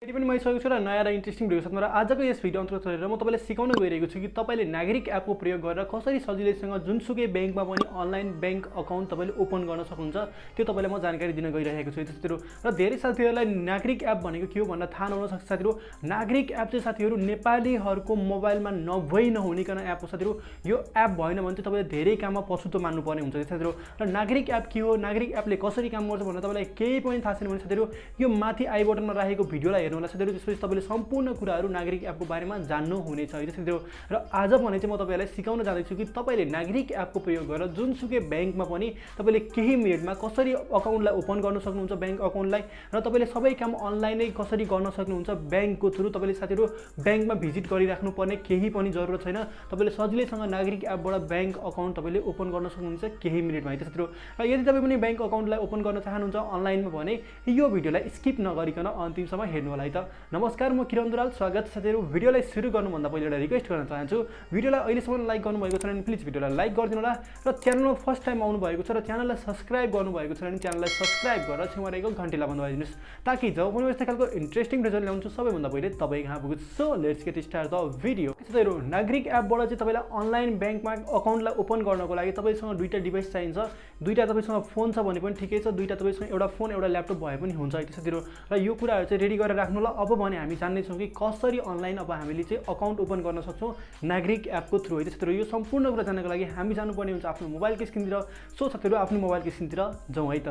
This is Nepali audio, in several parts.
यति पनि म सकेको छु र नयाँ र इन्ट्रेस्टिङ भिडियो साथमा र आजको यस भिडियो अन्तर्गत म तपाईँलाई सिकाउन गइरहेको छु कि तपाईँले नागरिक एपको प्रयोग गरेर कसरी सजिलैसँग जुनसुकै ब्याङ्कमा पनि अनलाइन ब्याङ्क अकाउन्ट तपाईँले ओपन गर्न सक्नुहुन्छ। त्यो तपाईँलाई म जानकारी दिन गइरहेको छु साथीहरू। र धेरै साथीहरूलाई नागरिक एप भनेको के हो भनेर थाहा नहुन सक्छ साथीहरू। नागरिक एप चाहिँ साथीहरू नेपालीहरूको मोबाइलमा नहुनेकन एप हो साथीहरू। यो एप भएन भने चाहिँ तपाईँले धेरै काममा पछुतो मान्नुपर्ने हुन्छ साथीहरू। र नागरिक एप के हो, नागरिक एपले कसरी काम गर्छ भनेर तपाईँलाई केही पनि थाहा छैन भने साथीहरू यो माथि आई बटनमा राखेको भिडियोलाई हेर्नु होला साथीहरू। त्यसपछि तपाईँले सम्पूर्ण कुराहरू नागरिक एपको बारेमा जान्नुहुनेछ है साथीहरू। र आज भने चाहिँ म तपाईँलाई सिकाउन जाँदैछु कि तपाईँले नागरिक एपको प्रयोग गरेर जुनसुकै ब्याङ्कमा पनि तपाईँले केही मिनटमा कसरी अकाउन्टलाई ओपन गर्न सक्नुहुन्छ, ब्याङ्क अकाउन्टलाई। र तपाईँले सबै काम अनलाइनै कसरी गर्न सक्नुहुन्छ ब्याङ्कको थ्रु। तपाईँले साथीहरू ब्याङ्कमा भिजिट गरिराख्नु पर्ने केही पनि जरुरत छैन। तपाईँले सजिलैसँग नागरिक एपबाट ब्याङ्क अकाउन्ट तपाईँले ओपन गर्न सक्नुहुन्छ केही मिनटमा है साथीहरू। र यदि तपाईँ पनि ब्याङ्क अकाउन्टलाई ओपन गर्न चाहनुहुन्छ अनलाइनमा भने यो भिडियोलाई स्किप नगरिकन अन्तिमसम्म हेर्नु होला है त। नमस्कार, म किरण दुराल, स्वागत छ साथीहरू। भिडियोलाई सुरु गर्नुभन्दा पहिले एउटा रिक्वेस्ट गर्न चाहन्छु, भिडियोलाई अहिलेसम्म लाइक गर्नुभएको छ भने प्लिज भिडियोलाई लाइक गरिदिनु होला। र च्यानलमा फर्स्ट टाइम आउनुभएको छ र च्यानललाई सब्सक्राइब गर्नुभएको छ भने च्यानललाई सब्सक्राइब गरेर छेउमा रहेको घन्टीलाई बन्द गरिदिनुहोस्, ताकि जब पनि यस्तो खालको इन्ट्रेस्टिङ भिडियो ल्याउँछु सबैभन्दा पहिले तपाईँ कहाँ पुग्छ। So let's get start the video. साथीहरू, नागरिक एपबाट चाहिँ तपाईँलाई अनलाइन ब्याङ्कमा अकाउन्टलाई ओपन गर्नको लागि तपाईँसँग दुईवटा डिभाइस चाहिन्छ। दुईवटा तपाईँसँग फोन छ भने पनि ठिकै छ, दुईवटा तपाईँसँग एउटा फोन एउटा ल्यापटप भए पनि हुन्छ है साथीहरू। र यो कुराहरू चाहिँ रेडी गरेर राख्नु होला। अब भने हामी जान्दैछौँ कि कसरी अनलाइन अब हामीले चाहिँ अकाउन्ट ओपन गर्न सक्छौँ नागरिक एपको थ्रु है साथीहरू। यो सम्पूर्ण कुरा जान्नको लागि हामी जानुपर्ने हुन्छ आफ्नो मोबाइलको स्क्रिनतिर। सो साथीहरू, आफ्नो मोबाइलको स्क्रिनतिर जाउँ है त।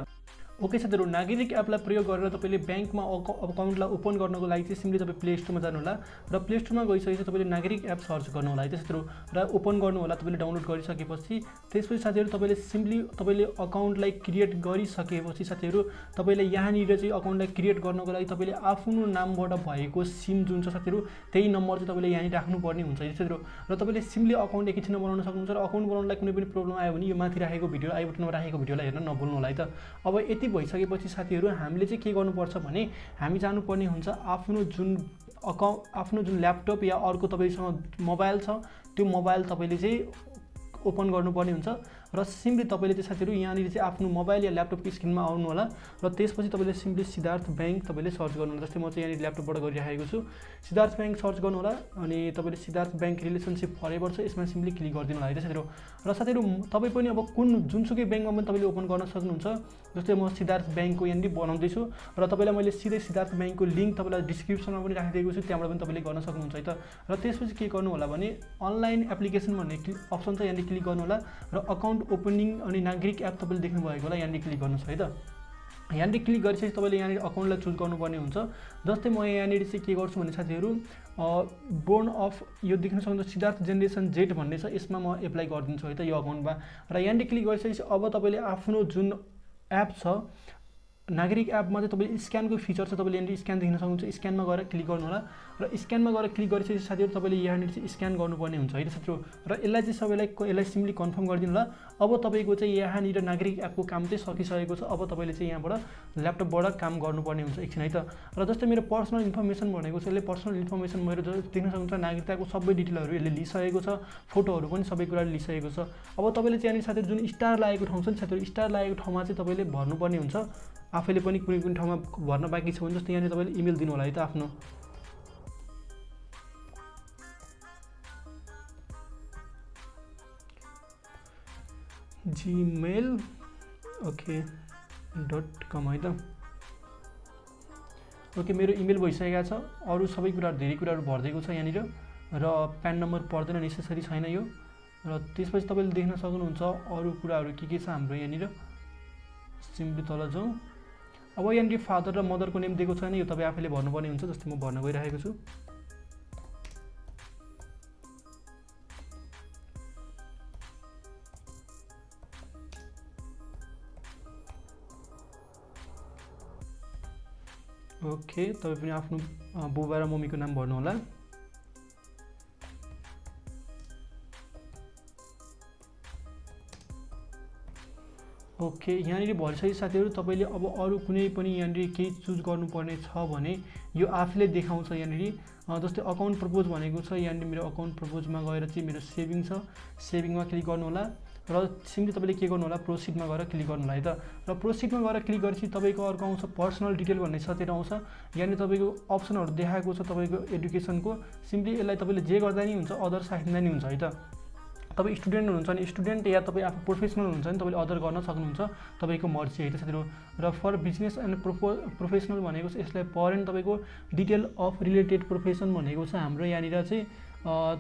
ओके साथीहरू, नागरिक एपलाई प्रयोग गरेर तपाईँले ब्याङ्कमा अकाउन्टलाई ओपन गर्नको लागि चाहिँ सिम्पली तपाईँ प्ले स्टोरमा जानु होला। र प्ले स्टोरमा गइसकेपछि तपाईँले नागरिक एप सर्च गर्नु होला है साथीहरू। र ओपन गर्नु होला तपाईँले डाउनलोड गरिसकेपछि। त्यसपछि साथीहरू तपाईँले सिम्पली तपाईँले अकाउन्टलाई क्रिएट गरिसकेपछि साथीहरू तपाईँले यहाँनिर चाहिँ अकाउन्टलाई क्रिएट गर्नको लागि तपाईँले आफ्नो नामबाट भएको सिम जुन छ साथीहरू त्यही नम्बर चाहिँ तपाईँले यहाँनिर राख्नुपर्ने हुन्छ है साथीहरू। र तपाईँले सिम्पली अकाउन्ट एकैछिनमा बनाउन सक्नुहुन्छ। र अकाउन्ट बनाउनलाई कुनै पनि प्रब्लम आयो भने यो माथि राखेको भिडियो आई बटनमा राखेको भिडियोलाई हेर्न नभुल्नु होला है त। अब यति भइसकेपछि साथीहरू हामीले चाहिँ के गर्नुपर्छ भने हामी जानुपर्ने हुन्छ आफ्नो जुन ल्यापटप या अर्को तपाईँसँग मोबाइल छ त्यो मोबाइल तपाईँले चाहिँ ओपन गर्नुपर्ने हुन्छ। र सिम्पली तपाईँले चाहिँ साथीहरू यहाँनिर चाहिँ आफ्नो मोबाइल या ल्यापटपको स्क्रिनमा आउनु होला। र त्यसपछि तपाईँले सिम्पली सिद्धार्थ ब्याङ्क तपाईँले सर्च गर्नु होला। जस्तै म चाहिँ यहाँनिर ल्यापटपबाट गरिरहेको छु, सिद्धार्थ ब्याङ्क सर्च गर्नु होला। अनि तपाईँले सिद्धार्थ ब्याङ्क रिलेसनसिप फरेभर छ यसमा सिम्पली क्लिक गरिदिनु होला है साथीहरू। र साथीहरू, तपाईँ पनि अब जुनसुकै ब्याङ्कमा पनि तपाईँले ओपन गर्न सक्नुहुन्छ। जस्तै म सिद्धार्थ ब्याङ्कको यहाँनिर बनाउँदैछु र तपाईँलाई मैले सिधै सिद्धार्थ ब्याङ्कको लिङ्क तपाईँलाई डिस्क्रिप्सनमा पनि राखिदिएको छु, त्यहाँबाट पनि तपाईँले गर्न सक्नुहुन्छ है त। र त्यसपछि के गर्नु होला भने अनलाइन एप्लिकेसन भन्ने अप्सन छ, यहाँनिर क्लिक गर्नु होला। र अकाउन्ट ओपनिङ अनि नागरिक एप तपाईँले देख्नु भएको होला, यहाँनिर क्लिक गर्नुहोस् है त। यहाँनिर क्लिक गरिसकेपछि तपाईँले यहाँनिर अकाउन्टलाई चुज गर्नुपर्ने हुन्छ। जस्तै म यहाँनिर चाहिँ के गर्छु भने साथीहरू बोर्न अफ यो देख्न सक्नुहुन्छ सिद्धार्थ जेनेरेसन जेड भन्ने छ, यसमा म एप्लाई गरिदिन्छु है त यो अकाउन्टमा। र यहाँनिर क्लिक गरिसकेपछि अब तपाईँले आफ्नो जुन एप छ नागरिक एपमा चाहिँ तपाईँले स्क्यानको फिचर छ, तपाईँले यहाँनिर स्क्यान देख्न सक्नुहुन्छ। स्क्यानमा गएर क्लिक गर्नु होला। र स्क्यानमा गएर क्लिक गरिसकेपछि साथीहरू तपाईँले यहाँनिर चाहिँ स्क्यान गर्नुपर्ने हुन्छ है साथीहरू। र यसलाई चाहिँ यसलाई सिम्पली कन्फर्म गरिदिनु होला। अब तपाईँको चाहिँ यहाँनिर नागरिक एपको काम चाहिँ सकिसकेको छ। अब तपाईँले चाहिँ यहाँबाट ल्यापटपबाट काम गर्नुपर्ने हुन्छ एकछिन है त। र जस्तै मेरो पर्सनल इन्फर्मेसन भनेको छ, यसले पर्सनल इन्फर्मेसन मेरो देख्न सक्नुहुन्छ नागरिकताको सबै डिटेलहरू यसले लिइसकेको छ, फोटोहरू पनि सबै कुराहरू लिइसकेको छ। अब तपाईँले चाहिँ यहाँनिर साथीहरू जुन स्टार लागेको ठाउँ छ नि साथीहरू, स्टार लागेको ठाउँमा चाहिँ तपाईँले भर्नुपर्ने हुन्छ। आफैले पनि कुनै कुनै ठाउँमा भर्न बाँकी छ भने जस्तै यहाँनिर तपाईँले इमेल दिनु होला है त आफ्नो। gmail .com है त। ओके, मेरो इमेल भइसकेको छ। अरू सबै कुराहरू धेरै कुराहरू भरिदिएको छ यहाँनिर। र प्यान नम्बर पर्दैन, नेसेसरी छैन यो। र त्यसपछि तपाईँले देख्न सक्नुहुन्छ अरू कुराहरू के छ हाम्रो यहाँनिर। सिम्पली तल जाउँ। अब यहाँनिर फादर र मदरको नेम दिएको छैन, यो तपाईँ आफैले भर्नुपर्ने हुन्छ। जस्तै म भर्न गइरहेको छु। ओके, तपाईँ पनि आफ्नो बुबा र मम्मीको नाम भर्नु होला। ओके, यहाँनिर भरिसकेपछि साथीहरू तपाईँले अब अरू कुनै पनि यहाँनिर केही चुज गर्नुपर्ने छ भने यो आफैले देखाउँछ यहाँनिर। जस्तै अकाउन्ट प्रपोज भनेको छ, यहाँनिर मेरो अकाउन्ट प्रपोजमा गएर चाहिँ मेरो सेभिङ छ, सेभिङमा क्लिक गर्नु होला। र सिम्पली तपाईँले के गर्नु होला, प्रोसिडमा गएर क्लिक गर्नु होला है त। र प्रोसिडमा गएर क्लिक गरेपछि तपाईँको अर्को आउँछ पर्सनल डिटेल भन्ने साथीहरु आउँछ। यहाँनिर तपाईँको अप्सनहरू देखाएको छ तपाईँको एडुकेसनको। सिम्पली यसलाई तपाईँले जे गर्दा नि हुन्छ, अदर्स राख्दा नि हुन्छ है त। तपाईँ स्टुडेन्ट हुनुहुन्छ भने स्टुडेन्ट या तपाईँ आफू प्रोफेसनल हुनुहुन्छ भने तपाईँले अदर गर्न सक्नुहुन्छ, तपाईँको मर्जी है त साथीहरु। र फर बिजनेस एन्ड प्रोफेसनल भनेको छ यसलाई पर एन्ड तपाईँको डिटेल अफ रिलेटेड प्रोफेसन भनेको छ हाम्रो। यहाँनिर चाहिँ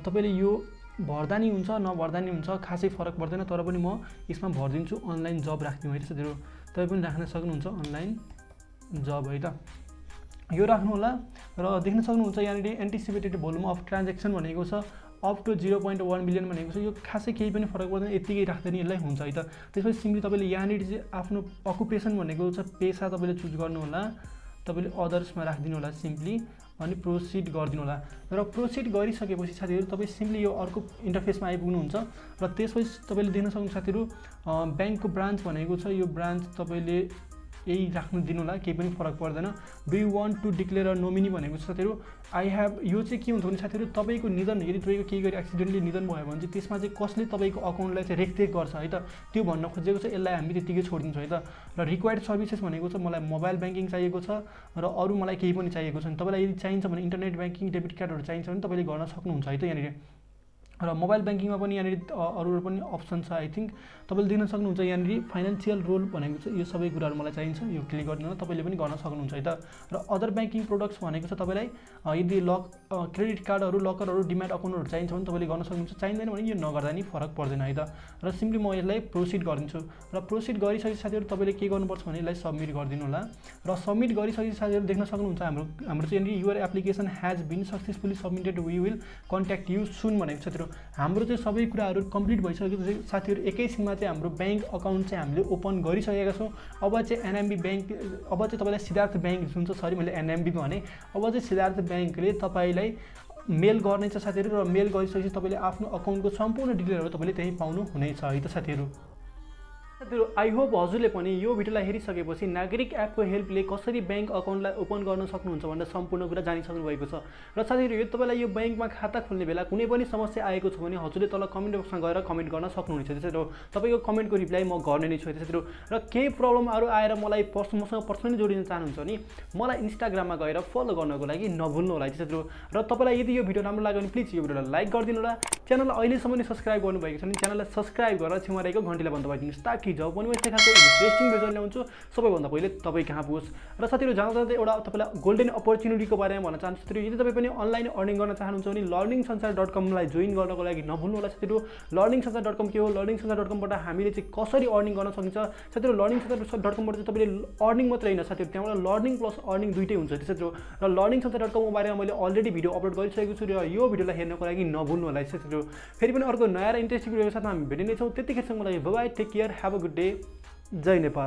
तपाईँले यो भर्दा नि हुन्छ नभर्दा नि हुन्छ, खासै फरक पर्दैन। तर पनि म यसमा भरिदिन्छु अनलाइन जब राख्दिउँ है त साथीहरु। तपाईँ पनि राख्न सक्नुहुन्छ अनलाइन जब है त, यो राख्नु होला। र देख्न सक्नुहुन्छ यहाँनिर एन्टिसिपेटेड भोल्युम अफ ट्रान्ज्याक्सन भनेको छ अप टु 0.1 मिलियन भनेको छ। यो खासै केही पनि फरक पर्दैन, यतिकै राख्दा नि यसलाई हुन्छ है त। त्यसपछि सिम्पली तपाईँले यहाँनिर चाहिँ आफ्नो अकुपेसन भनेको छ पेसा तपाईँले चुज गर्नु होला, तपाईँले अदर्समा राखिदिनु होला सिम्पली, अनि प्रोसिड गरिदिनु होला। र प्रोसिड गरिसकेपछि साथीहरु तपाईँ सिम्पली यो अर्को इन्टरफेसमा आइपुग्नुहुन्छ। र त्यसपछि तपाईँले देख्न सक्नुहुन्छ साथीहरु ब्याङ्कको ब्रान्च भनेको छ, यो ब्रान्च तपाईँले यही राख्नु दिनु होला, केही पनि फरक पर्दैन। Do you want to declare a nominee भनेको छ साथीहरु। आई हेभ, यो चाहिँ के हुन्छ भने साथीहरु तपाईको निधन, यदि तपाईँको केही गरी एक्सिडेन्टली निधन भयो भने चाहिँ त्यसमा चाहिँ कसले तपाईँको अकाउन्टलाई चाहिँ रेखदेख गर्छ है त, त्यो भन्न खोजेको छ। यसलाई हामी त्यतिकै छोडिदिन्छौँ है त। र रिक्वायर्ड सर्भिसेस भनेको छ मलाई मोबाइल ब्याङ्किङ चाहिएको छ र अरू मलाई केही पनि चाहिएको छैन। तपाईँलाई यदि चाहिन्छ भने इन्टरनेट ब्याङ्किङ डेबिट कार्डहरू चाहिन्छ भने तपाईँले गर्न सक्नुहुन्छ है त यहाँनिर। र मोबाइल ब्याङ्किङमा पनि यहाँनिर अरू पनि अप्सन छ आई थिङ्क, तपाईँले देख्न सक्नुहुन्छ यहाँनिर फाइनेन्सियल रोल भनेको छ। यो सबै कुराहरू मलाई चाहिन्छ, यो क्लिक गरिदिनु, तपाईँले पनि गर्न सक्नुहुन्छ है त। र अदर ब्याङ्किङ प्रोडक्ट्स भनेको छ तपाईँलाई यदि क्रेडिट कार्डहरू, लकरहरू, डिम्याट अकाउन्टहरू चाहिन्छ भने तपाईँले गर्न सक्नुहुन्छ, चाहिँदैन भने यो नगर्दा नि फरक पर्दैन है त। र सिम्पली म यसलाई प्रोसिड गरिदिन्छु। र प्रोसिड गरिसकेपछि साथीहरु तपाईँले के गर्नुपर्छ भने यसलाई सबमिट गरिदिनु होला। र सबमिट गरिसकेपछि साथीहरु देख्न सक्नुहुन्छ हाम्रो चाहिँ यहाँनिर your application has been successfully submitted, we will contact you soon भनेको छ साथीहरु। हाम्रो चाहिँ सबै कुराहरू कम्प्लिट भइसकेपछि साथीहरु एकैछिनमा चाहिँ हाम्रो ब्याङ्क अकाउन्ट चाहिँ हामीले ओपन गरिसकेका छौँ। अब चाहिँ एनएमबी ब्याङ्क, अब चाहिँ तपाईँलाई सिद्धार्थ ब्याङ्क हुन्छ, सरी मैले एनएमबी भने, अब चाहिँ सिद्धार्थ ब्याङ्कले तपाईँलाई मेल गर्नेछ साथीहरु। र मेल गरिसकेपछि तपाईँले आफ्नो अकाउन्टको सम्पूर्ण डिटेलहरू तपाईँले त्यही पाउनु हुनेछ है त साथीहरु। साथीहरु आई होप हजुरले पनि यो भिडियोलाई हेरिसकेपछि नागरिक एपको हेल्पले कसरी ब्याङ्क अकाउन्टलाई ओपन गर्न सक्नुहुन्छ भनेर सम्पूर्ण कुरा जानिसक्नु भएको छ। र साथीहरु यो तपाईँलाई यो ब्याङ्कमा खाता खोल्ने बेला कुनै पनि समस्या आएको छ भने हजुरले तल कमेन्ट बक्समा गएर कमेन्ट गर्न सक्नुहुनेछ। त्यसैले तपाईँको कमेन्टको रिप्लाई म गर्ने नै छु साथीहरु। र केही प्रब्लमहरू आएर मलाई मसँग पर्सनली जोडिन चाहनुहुन्छ भने मलाई इन्स्टाग्राममा गएर फलो गर्नको लागि नभुल्नु होला साथीहरु। र तपाईँलाई यदि यो भिडियो राम्रो लाग्यो भने प्लिज यो भिडियोलाई लाइक गरिदिनु होला। च्यानललाई अहिलेसम्म नै सब्स्क्राइब गर्नुभएको छ भने च्यानललाई सब्स्क्राइब गरेर छेउमा रहेको घन्टीलाई बन्द गरिदिनुहोस्, ताकि जब पनि म यस्तै खालको इन्ट्रेस्टिङ भिडियो ल्याउँछु सबैभन्दा पहिले तपाईँ कहाँ पुगोस्। र साथीहरु जाँदा एउटा तपाईँलाई गोल्डन अपर्च्युनिटीको बारेमा भन्न चाहन्छु साथीहरु। यदि तपाईँ पनि अनलाइन अर्निङ गर्न चाहनुहुन्छ भने learningsansar.com लाई जोइन गर्नको लागि नभुल्नु होला साथीहरु। learningsansar.com के हो, learningsansar.com बाट हामीले चाहिँ कसरी अर्निङ गर्न सकिन्छ साथीहरु। learningsansar.com बाट चाहिँ तपाईले अर्निङ मात्रै हैन साथीहरु, त्यहाँबाट लर्निङ प्लस अर्निङ दुईटै हुन्छ साथीहरु। र learningsansar.com को बारेमा मैले अलरेडी भिडियो अपलोड गरिसकेको छु र यो भिडियोलाई हेर्नको लागि नभुल्नु होला साथीहरु। फेरि पनि अर्को नयाँ र इन्ट्रेस्टिङ भिडियोको साथमा हामी भेटिनेछौँ। त्यतिखेरसम्म मलाई bye bye, take care, have a good day, जय नेपाल।